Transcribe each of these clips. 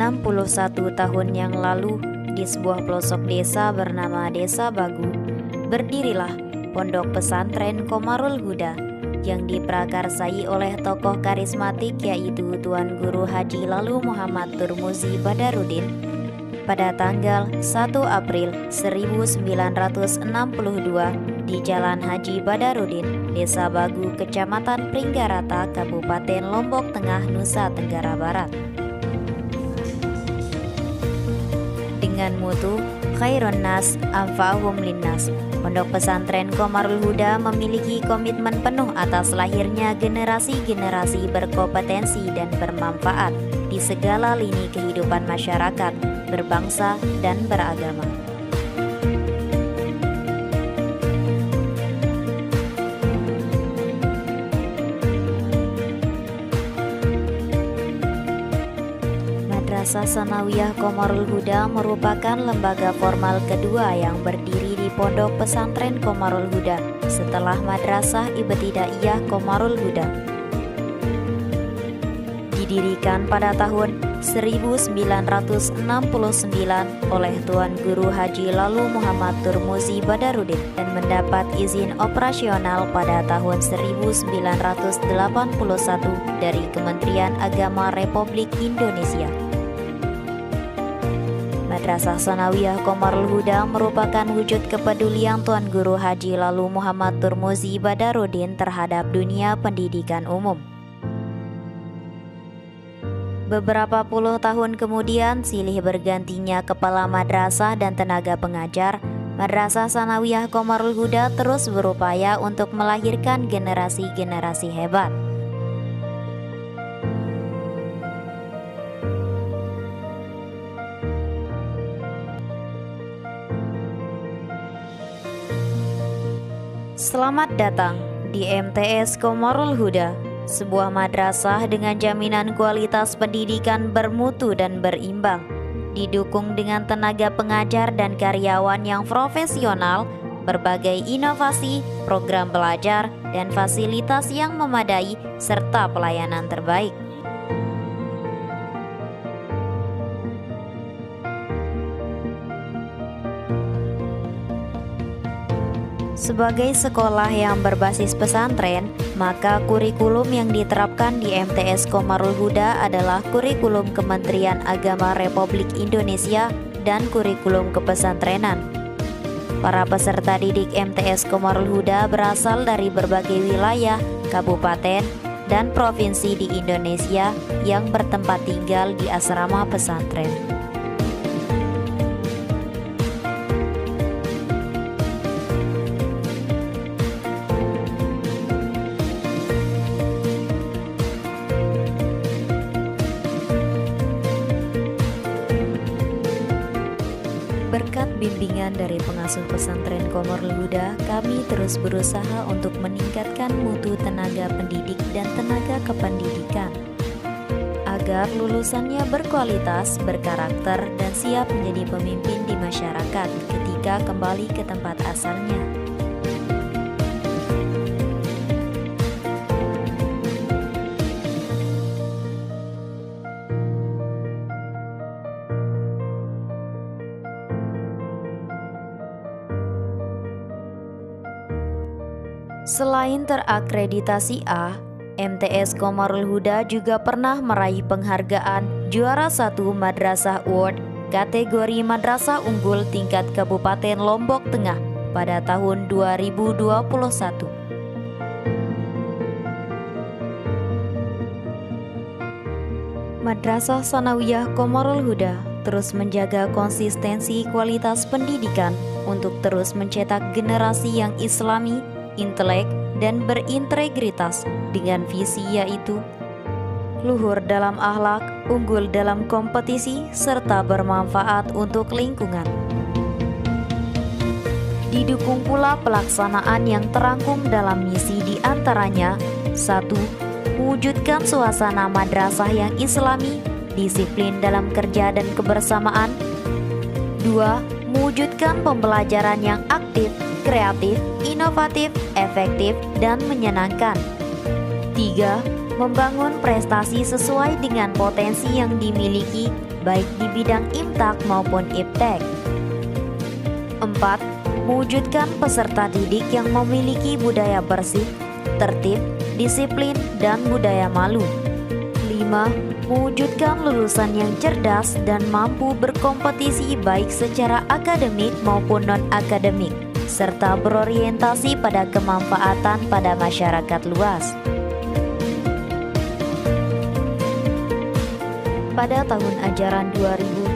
61 tahun yang lalu, di sebuah pelosok desa bernama Desa Bagu, berdirilah Pondok Pesantren Qomarul Huda yang diprakarsai oleh tokoh karismatik yaitu Tuan Guru Haji Lalu Muhammad Turmuzi Badarudin pada tanggal 1 April 1962 di Jalan Haji Badarudin, Desa Bagu, Kecamatan Pringgarata, Kabupaten Lombok Tengah, Nusa Tenggara Barat. Dengan mutu Khairun Nas Anfa'uhum Linnas, Pondok Pesantren Qomarul Huda memiliki komitmen penuh atas lahirnya generasi-generasi berkompetensi dan bermanfaat di segala lini kehidupan masyarakat, berbangsa, dan beragama. Madrasah Sanawiyah Qomarul Huda merupakan lembaga formal kedua yang berdiri di Pondok Pesantren Qomarul Huda setelah Madrasah Ibtidaiyah Qomarul Huda. Didirikan pada tahun 1969 oleh Tuan Guru Haji Lalu Muhammad Turmuzi Badarudin dan mendapat izin operasional pada tahun 1981 dari Kementerian Agama Republik Indonesia. Madrasah Sanawiyah Qomarul Huda merupakan wujud kepedulian Tuan Guru Haji Lalu Muhammad Turmuzi Badarudin terhadap dunia pendidikan umum. Beberapa puluh tahun kemudian, silih bergantinya kepala madrasah dan tenaga pengajar, Madrasah Sanawiyah Qomarul Huda terus berupaya untuk melahirkan generasi-generasi hebat. Selamat datang di MTS Qomarul Huda, sebuah madrasah dengan jaminan kualitas pendidikan bermutu dan berimbang, didukung dengan tenaga pengajar dan karyawan yang profesional, berbagai inovasi, program belajar, dan fasilitas yang memadai, serta pelayanan terbaik. Sebagai sekolah yang berbasis pesantren, maka kurikulum yang diterapkan di MTS Qomarul Huda adalah kurikulum Kementerian Agama Republik Indonesia dan kurikulum kepesantrenan. Para peserta didik MTS Qomarul Huda berasal dari berbagai wilayah, kabupaten, dan provinsi di Indonesia yang bertempat tinggal di asrama pesantren. Berkat bimbingan dari pengasuh pesantren Qomarul Huda, kami terus berusaha untuk meningkatkan mutu tenaga pendidik dan tenaga kependidikan, agar lulusannya berkualitas, berkarakter, dan siap menjadi pemimpin di masyarakat ketika kembali ke tempat asalnya. Selain terakreditasi A, MTS Qomarul Huda juga pernah meraih penghargaan juara 1 Madrasah Award kategori Madrasah Unggul tingkat Kabupaten Lombok Tengah pada tahun 2021. Madrasah Sanawiyah Qomarul Huda terus menjaga konsistensi kualitas pendidikan untuk terus mencetak generasi yang islami, intelek, dan berintegritas dengan visi yaitu luhur dalam akhlak, unggul dalam kompetisi, serta bermanfaat untuk lingkungan. Didukung pula pelaksanaan yang terangkum dalam misi diantaranya 1. Mewujudkan suasana madrasah yang islami, disiplin dalam kerja dan kebersamaan. 2. Mewujudkan pembelajaran yang aktif, kreatif, inovatif, efektif, dan menyenangkan. 3. Membangun prestasi sesuai dengan potensi yang dimiliki baik di bidang IMTAK maupun IPTEK. 4. Mewujudkan peserta didik yang memiliki budaya bersih, tertib, disiplin, dan budaya malu. 5. Mewujudkan lulusan yang cerdas dan mampu berkompetisi baik secara akademik maupun non-akademik, serta berorientasi pada kemanfaatan pada masyarakat luas. Pada tahun ajaran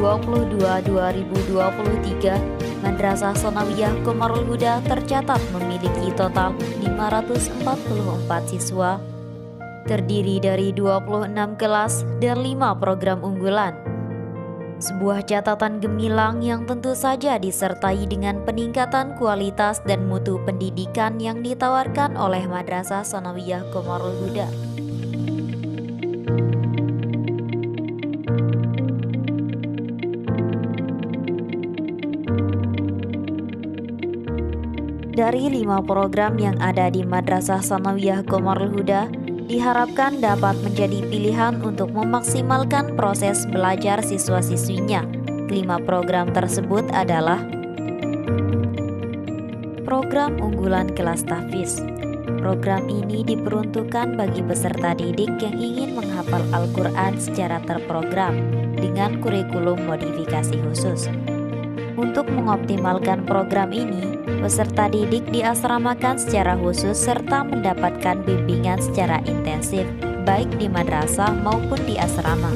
2022-2023, Madrasah Tsanawiyah Qomarul Huda tercatat memiliki total 544 siswa, terdiri dari 26 kelas dan 5 program unggulan. Sebuah catatan gemilang yang tentu saja disertai dengan peningkatan kualitas dan mutu pendidikan yang ditawarkan oleh Madrasah Tsanawiyah Qomarul Huda. Dari 5 program yang ada di Madrasah Tsanawiyah Qomarul Huda, diharapkan dapat menjadi pilihan untuk memaksimalkan proses belajar siswa-siswinya. 5 program tersebut adalah Program Unggulan Kelas Tahfiz. Program ini diperuntukkan bagi peserta didik yang ingin menghafal Al-Quran secara terprogram dengan kurikulum modifikasi khusus. Untuk mengoptimalkan program ini, peserta didik diasramakan secara khusus serta mendapatkan bimbingan secara intensif, baik di madrasah maupun di asrama.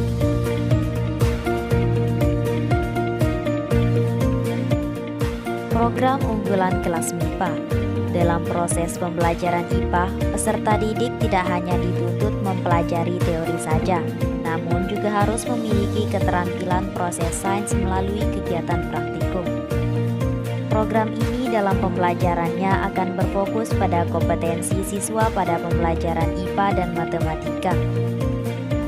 Program unggulan kelas MIPA. Dalam proses pembelajaran IPA, peserta didik tidak hanya dituntut mempelajari teori saja, namun juga harus memiliki keterampilan proses sains melalui kegiatan praktikum. Program ini dalam pembelajarannya akan berfokus pada kompetensi siswa pada pembelajaran IPA dan matematika.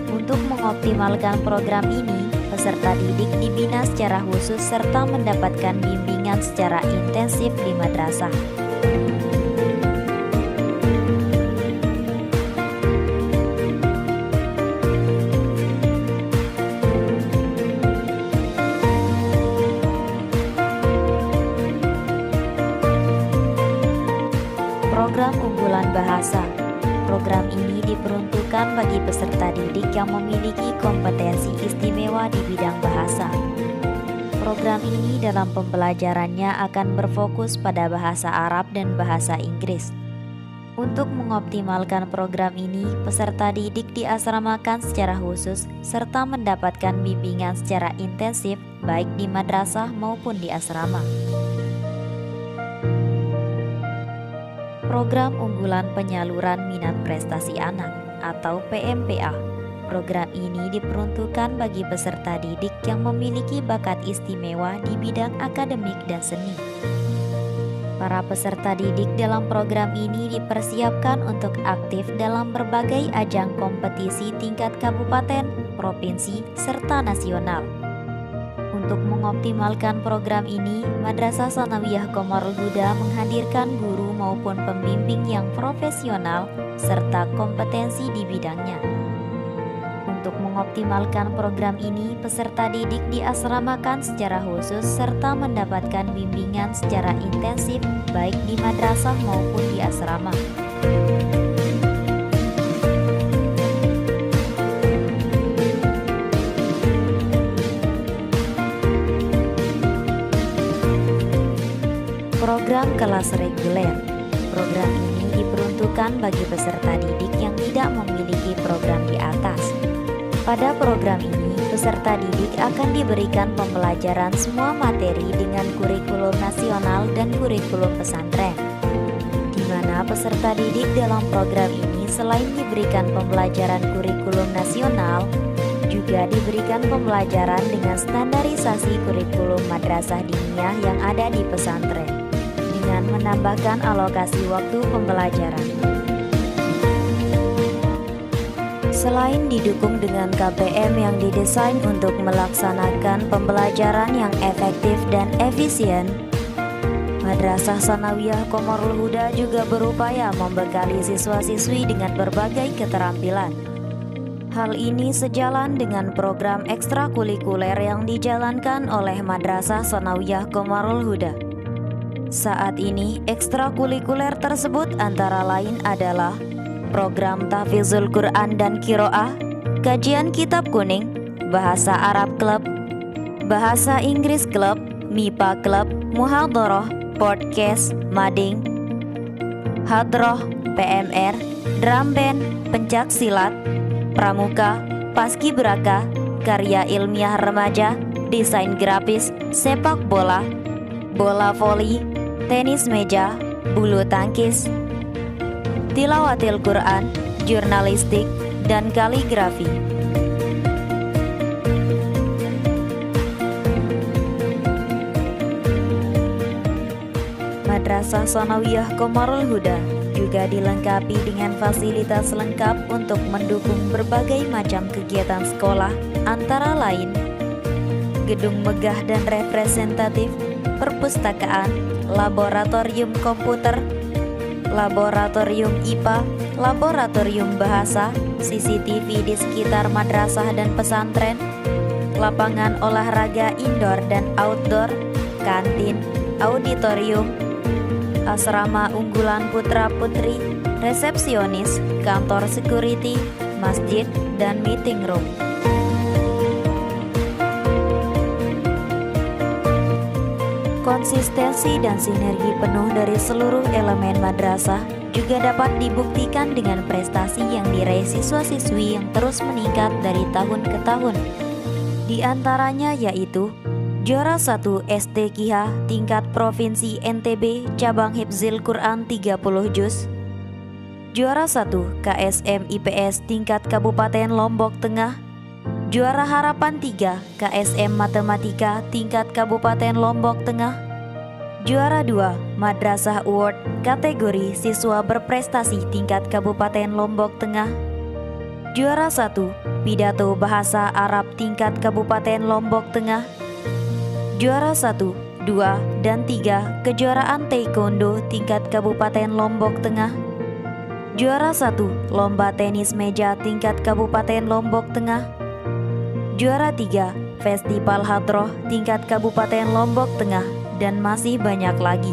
Untuk mengoptimalkan program ini, peserta didik dibina secara khusus serta mendapatkan bimbingan secara intensif di madrasah. Program unggulan bahasa. Program ini diperuntukkan bagi peserta didik yang memiliki kompetensi istimewa di bidang bahasa. Program ini dalam pembelajarannya akan berfokus pada bahasa Arab dan bahasa Inggris. Untuk mengoptimalkan program ini, peserta didik diasramakan secara khusus serta mendapatkan bimbingan secara intensif baik di madrasah maupun di asrama. Program Unggulan Penyaluran Minat Prestasi Anak atau PMPA. Program ini diperuntukkan bagi peserta didik yang memiliki bakat istimewa di bidang akademik dan seni. Para peserta didik dalam program ini dipersiapkan untuk aktif dalam berbagai ajang kompetisi tingkat kabupaten, provinsi, serta nasional. Untuk mengoptimalkan program ini, Madrasah Tsanawiyah Qomarul Huda menghadirkan guru maupun pembimbing yang profesional serta kompetensi di bidangnya. Untuk mengoptimalkan program ini, peserta didik diasramakan secara khusus serta mendapatkan bimbingan secara intensif baik di madrasah maupun di asrama. Program kelas reguler. Program ini diperuntukkan bagi peserta didik yang tidak memiliki program di atas. Pada program ini, peserta didik akan diberikan pembelajaran semua materi dengan kurikulum nasional dan kurikulum pesantren, di mana peserta didik dalam program ini selain diberikan pembelajaran kurikulum nasional, juga diberikan pembelajaran dengan standarisasi kurikulum madrasah diniyah yang ada di pesantren, dengan menambahkan alokasi waktu pembelajaran. Selain didukung dengan KPM yang didesain untuk melaksanakan pembelajaran yang efektif dan efisien, Madrasah Tsanawiyah Qomarul Huda juga berupaya membekali siswa-siswi dengan berbagai keterampilan. Hal ini sejalan dengan program ekstrakurikuler yang dijalankan oleh Madrasah Tsanawiyah Qomarul Huda. Saat ini, ekstrakurikuler tersebut antara lain adalah program Tahfizul Quran dan Qiraah, kajian kitab kuning, bahasa Arab Club, bahasa Inggris Club, MIPA Club, muhadharah, podcast, mading, hadroh, PMR, drum band, pencak silat, pramuka, paskibraka, karya ilmiah remaja, desain grafis, sepak bola, bola voli, tenis meja, bulu tangkis, tilawatil Quran, jurnalistik, dan kaligrafi. Madrasah Tsanawiyah Qomarul Huda juga dilengkapi dengan fasilitas lengkap untuk mendukung berbagai macam kegiatan sekolah, antara lain gedung megah dan representatif, perpustakaan, laboratorium komputer, laboratorium IPA, laboratorium bahasa, CCTV di sekitar madrasah dan pesantren, lapangan olahraga indoor dan outdoor, kantin, auditorium, asrama unggulan putra-putri, resepsionis, kantor security, masjid, dan meeting room. Konsistensi dan sinergi penuh dari seluruh elemen madrasah juga dapat dibuktikan dengan prestasi yang diraih siswa-siswi yang terus meningkat dari tahun ke tahun. Di antaranya yaitu juara 1 STQH tingkat Provinsi NTB cabang Hifzil Quran 30 juz, juara 1 KSM IPS tingkat Kabupaten Lombok Tengah, juara harapan 3 KSM Matematika tingkat Kabupaten Lombok Tengah, juara 2 Madrasah Award kategori siswa berprestasi tingkat Kabupaten Lombok Tengah, juara 1 Pidato Bahasa Arab tingkat Kabupaten Lombok Tengah, juara 1, 2, dan 3 kejuaraan taekwondo tingkat Kabupaten Lombok Tengah, juara 1 lomba tenis meja tingkat Kabupaten Lombok Tengah, juara 3 festival hadroh tingkat Kabupaten Lombok Tengah, dan masih banyak lagi.